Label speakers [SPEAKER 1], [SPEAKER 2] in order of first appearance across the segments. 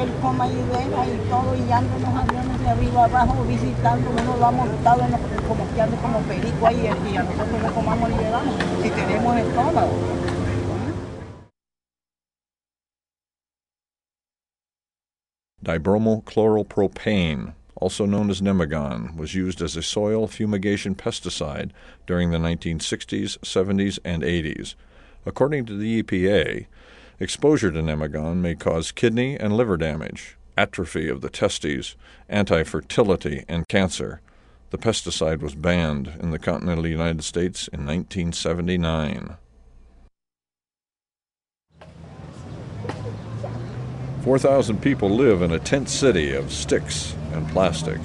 [SPEAKER 1] él con ayudera y todo, y anda en los aviones de arriba abajo visitando, uno lo ha montado en como que ande como perico ahí, y a nosotros no comamos ni le damos, si tenemos estómago.
[SPEAKER 2] Dibromochloropropane, also known as nemagon, was used as a soil fumigation pesticide during the 1960s, 70s, and 80s. According to the EPA, exposure to nemagon may cause kidney and liver damage, atrophy of the testes, anti-fertility, and cancer. The pesticide was banned in the continental United States in 1979. 4,000 people live in a tent city of sticks and plastic.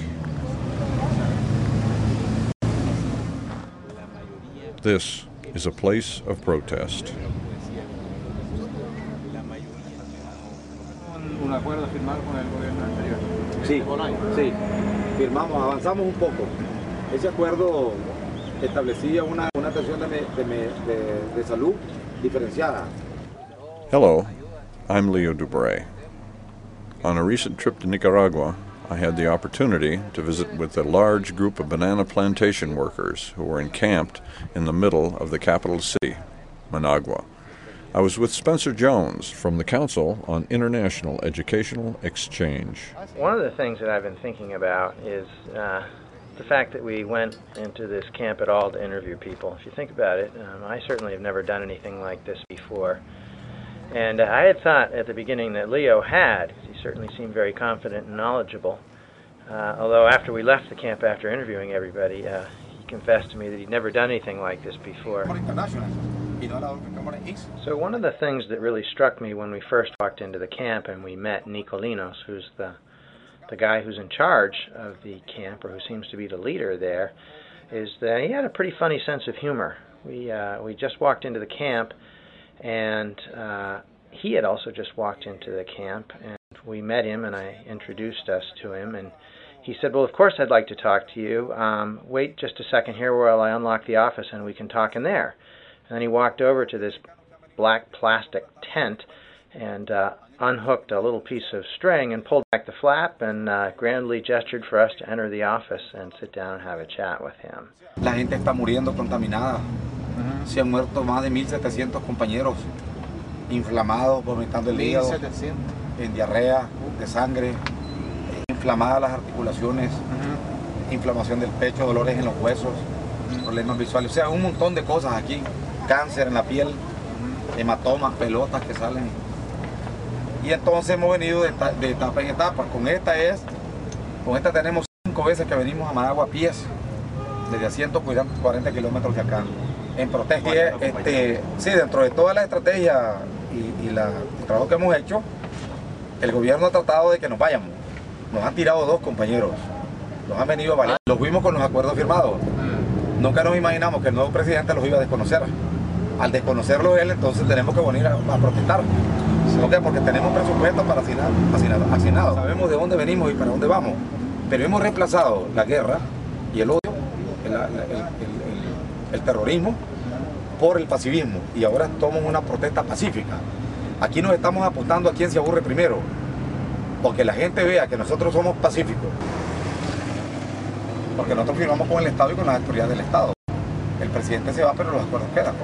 [SPEAKER 2] This is a place of protest.
[SPEAKER 3] Un acuerdo firmado con el gobierno anterior.
[SPEAKER 4] Sí, sí, firmamos, avanzamos un poco. Ese acuerdo establecía una atención de salud diferenciada.
[SPEAKER 2] Hello, I'm Leo Dubray. On a recent trip to Nicaragua, I had the opportunity to visit with a large group of banana plantation workers who were encamped in the middle of the capital city, Managua. I was with Spencer Jones from the Council on International Educational Exchange.
[SPEAKER 5] One of the things that I've been thinking about is the fact that we went into this camp at all to interview people. If you think about it, I certainly have never done anything like this before. And I had thought at the beginning that Leo had, because he certainly seemed very confident and knowledgeable. Although after we left the camp, after interviewing everybody, he confessed to me that he'd never done anything like this before. So one of the things that really struck me when we first walked into the camp and we met Nicolinos, who's the guy who's in charge of the camp, or who seems to be the leader there, is that he had a pretty funny sense of humor. We just walked into the camp, and he had also just walked into the camp, and we met him, and I introduced us to him, and he said, well, of course I'd like to talk to you. Wait just a second here while I unlock the office and we can talk in there. And then he walked over to this black plastic tent and unhooked a little piece of string and pulled back the flap and grandly gestured for us to enter the office and sit down and have a chat with him.
[SPEAKER 4] La gente está muriendo contaminada. Se han muerto más de 1,700 compañeros inflamados, vomitando el hígado, en diarrea, de sangre, inflamadas las articulaciones, inflamación del pecho, dolores en los huesos, problemas visuales, o sea, un montón de cosas aquí, cáncer en la piel, hematomas, pelotas que salen. Y entonces hemos venido de etapa en etapa. Con esta tenemos 5 veces que venimos a Managua a pies, desde a 140 kilómetros de acá, en protesta. Sí, dentro de toda la estrategia y el trabajo que hemos hecho, el gobierno ha tratado de que nos vayamos. Nos han tirado 2 compañeros, nos han venido a valer. Los vimos con los acuerdos firmados. Nunca nos imaginamos que el nuevo presidente los iba a desconocer. Al desconocerlo él, entonces tenemos que venir a protestar. ¿Por qué? Porque tenemos presupuesto para asignado. Sabemos de dónde venimos y para dónde vamos. Pero hemos reemplazado la guerra y el odio, el terrorismo, por el pacifismo. Y ahora tomamos una protesta pacífica. Aquí nos estamos apuntando a quién se aburre primero. Porque la gente vea que nosotros somos pacíficos. Porque nosotros firmamos con el Estado y con las autoridades del Estado. El presidente se va, pero los acuerdos quedan.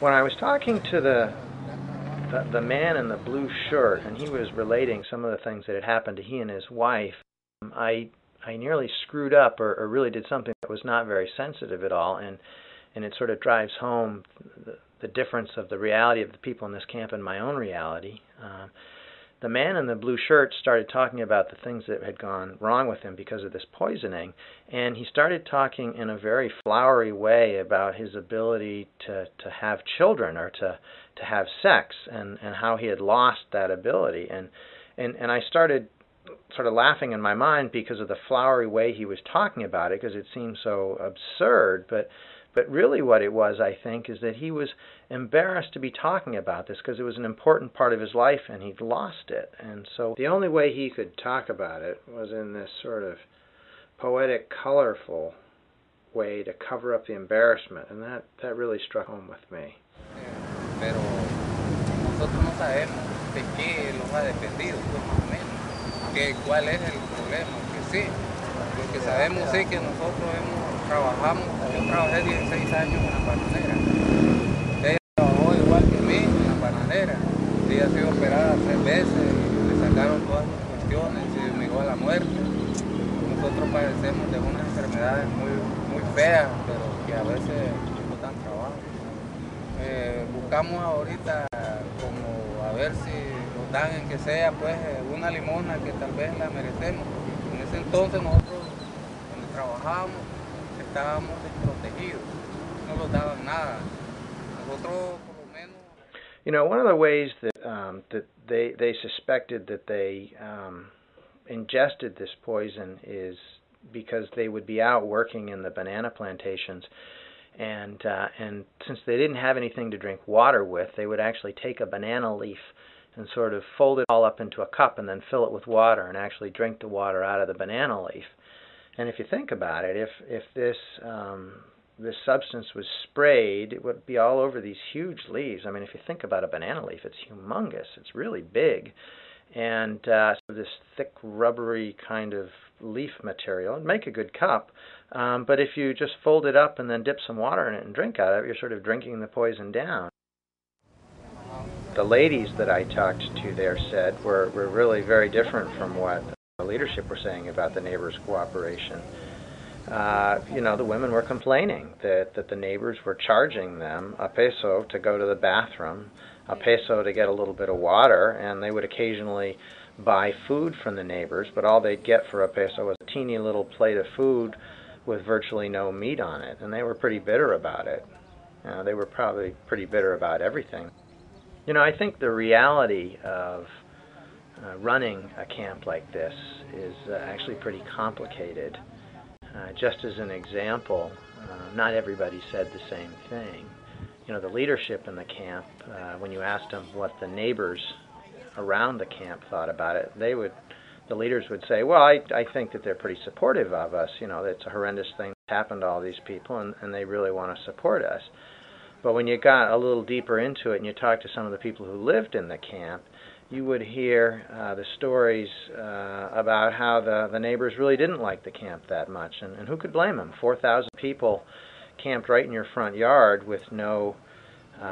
[SPEAKER 5] When I was talking to the man in the blue shirt, and he was relating some of the things that had happened to he and his wife, I nearly screwed up or really did something that was not very sensitive at all, and it sort of drives home the difference of the reality of the people in this camp and my own reality. The man in the blue shirt started talking about the things that had gone wrong with him because of this poisoning, and he started talking in a very flowery way about his ability to have children or to have sex, and how he had lost that ability. And I started sort of laughing in my mind because of the flowery way he was talking about it, because it seemed so absurd, but really what it was, I think, is that he was embarrassed to be talking about this because it was an important part of his life and he'd lost it. And so the only way he could talk about it was in this sort of poetic, colorful way to cover up the embarrassment, and that really struck home with me.
[SPEAKER 3] Pero nosotros no sabemos
[SPEAKER 6] ¿de qué los ha dependido? Pues más o menos. ¿Cuál es el problema? Que sí, lo que sabemos sí que nosotros trabajamos, yo trabajé 16 años en la panadera. Ella trabajó igual que mí en la panadera. Ella ha sido operada 3 veces, le sacaron todas las cuestiones, se llegó a la muerte. Nosotros padecemos de unas enfermedades muy feas, pero que a veces nos dan trabajo. Buscamos ahorita como a ver si nos dan en que sea pues una limosna que tal vez la merecemos, porque en ese entonces nosotros donde trabajábamos estábamos desprotegidos, no nos daban nada. Nosotros por lo menos.
[SPEAKER 5] You know, one of the ways that that they suspected that they ingested this poison is because they would be out working in the banana plantations, and since they didn't have anything to drink water with, they would actually take a banana leaf and sort of fold it all up into a cup and then fill it with water and actually drink the water out of the banana leaf. And if you think about it, if this this substance was sprayed, it would be all over these huge leaves. I mean, if you think about a banana leaf, it's humongous. It's really big. And so this thick, rubbery kind of leaf material, it'd make a good cup. But if you just fold it up and then dip some water in it and drink out of it, you're sort of drinking the poison down. The ladies that I talked to there said were really very different from what the leadership were saying about the neighbors' cooperation. You know, the women were complaining that the neighbors were charging them a peso to go to the bathroom, a peso to get a little bit of water, and they would occasionally buy food from the neighbors, but all they'd get for a peso was a teeny little plate of food with virtually no meat on it, and they were pretty bitter about it. They were probably pretty bitter about everything. You know, I think the reality of running a camp like this is actually pretty complicated. Just as an example, not everybody said the same thing. You know, the leadership in the camp, when you asked them what the neighbors around the camp thought about it, the leaders would say, well, I think that they're pretty supportive of us. You know, it's a horrendous thing that happened to all these people, and they really want to support us. But when you got a little deeper into it and you talked to some of the people who lived in the camp, you would hear the stories about how the neighbors really didn't like the camp that much. And who could blame them? 4,000 people camped right in your front yard with no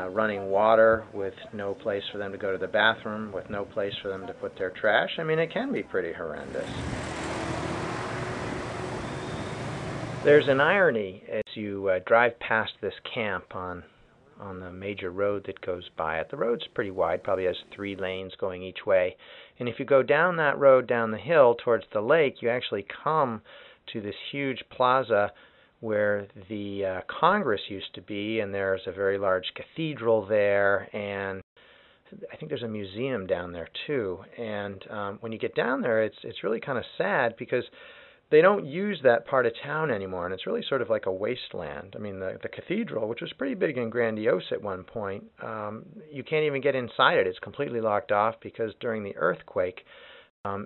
[SPEAKER 5] running water, with no place for them to go to the bathroom, with no place for them to put their trash. I mean, it can be pretty horrendous. There's an irony as you drive past this camp on the major road that goes by it. The road's pretty wide, probably has 3 lanes going each way. And if you go down that road down the hill towards the lake, you actually come to this huge plaza where the Congress used to be, and there's a very large cathedral there, and I think there's a museum down there too. And when you get down there, it's really kind of sad because they don't use that part of town anymore, and it's really sort of like a wasteland. I mean, the cathedral, which was pretty big and grandiose at one point, you can't even get inside it. It's completely locked off because during the earthquake,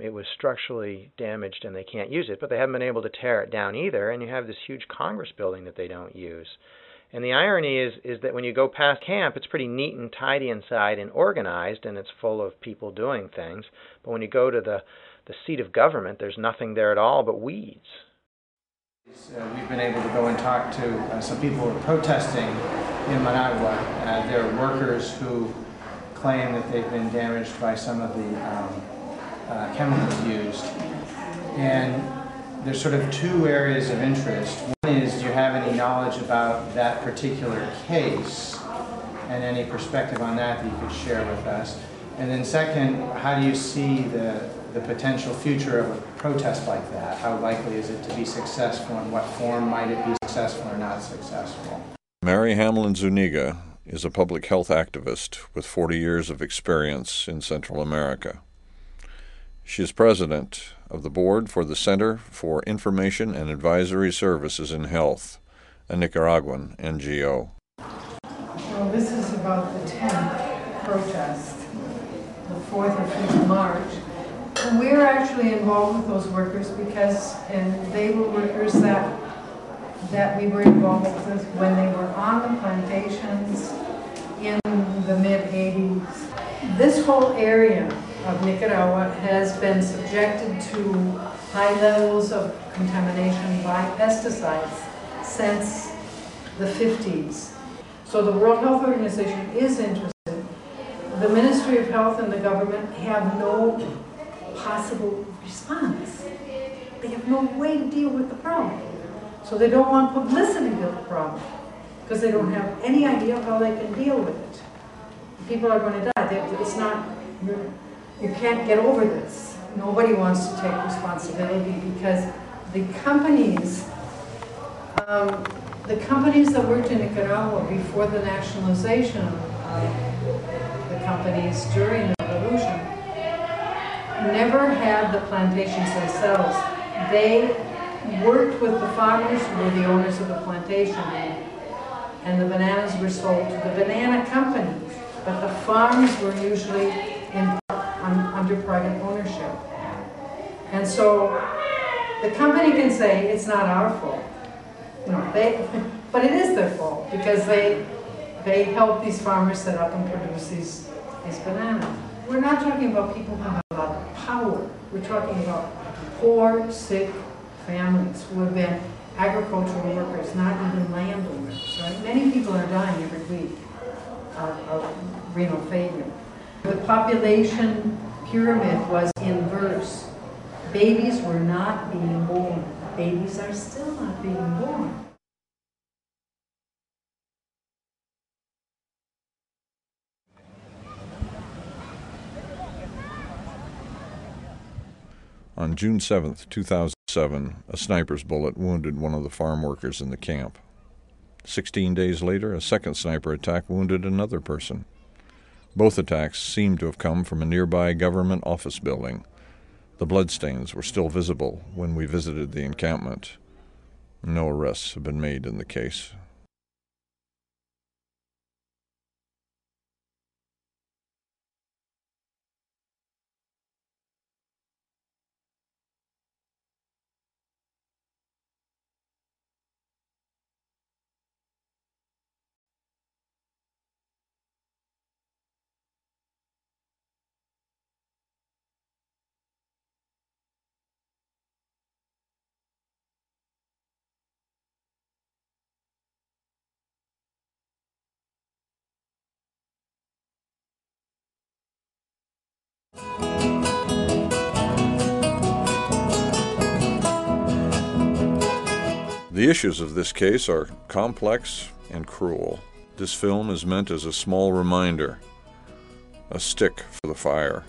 [SPEAKER 5] it was structurally damaged and they can't use it, but they haven't been able to tear it down either, and you have this huge Congress building that they don't use. And the irony is that when you go past camp, it's pretty neat and tidy inside and organized, and it's full of people doing things. But when you go to the seat of government, there's nothing there at all but weeds.
[SPEAKER 7] We've been able to go and talk to some people who are protesting in Managua. There are workers who claim that they've been damaged by some of the chemicals used. And there's sort of 2 areas of interest. One is, do you have any knowledge about that particular case and any perspective on that you could share with us? And then second, how do you see the potential future of a protest like that? How likely is it to be successful, and what form might it be successful or not successful?
[SPEAKER 2] Mary Hamlin Zuniga is a public health activist with 40 years of experience in Central America. She is president of the board for the Center for Information and Advisory Services in Health, a Nicaraguan NGO.
[SPEAKER 8] Well, this is about the 10th protest, the 4th or 5th March. And we're actually involved with those workers because they were workers that we were involved with when they were on the plantations in the mid-80s. This whole area of Nicaragua has been subjected to high levels of contamination by pesticides since the 50s. So the World Health Organization is interested. The Ministry of Health and the government have no possible response. They have no way to deal with the problem. So they don't want publicity of the problem because they don't have any idea of how they can deal with it. People are going to die. It's not, you can't get over this. Nobody wants to take responsibility because the companies that worked in Nicaragua before the nationalization of the companies during the revolution never had the plantations themselves. They worked with the farmers who were the owners of the plantation, and the bananas were sold to the banana company, but the farms were usually under private ownership. And so the company can say it's not our fault. But it is their fault because they help these farmers set up and produce these bananas. We're not talking about people who have a lot of power. We're talking about poor, sick families who have been agricultural workers, not even landowners. Right? Many people are dying every week of renal failure. The population pyramid was inverse. Babies were not being born. Babies are still not being born.
[SPEAKER 2] On June 7, 2007, a sniper's bullet wounded one of the farm workers in the camp. 16 days later, a second sniper attack wounded another person. Both attacks seemed to have come from a nearby government office building. The bloodstains were still visible when we visited the encampment. No arrests have been made in the case. The issues of this case are complex and cruel. This film is meant as a small reminder, a stick for the fire.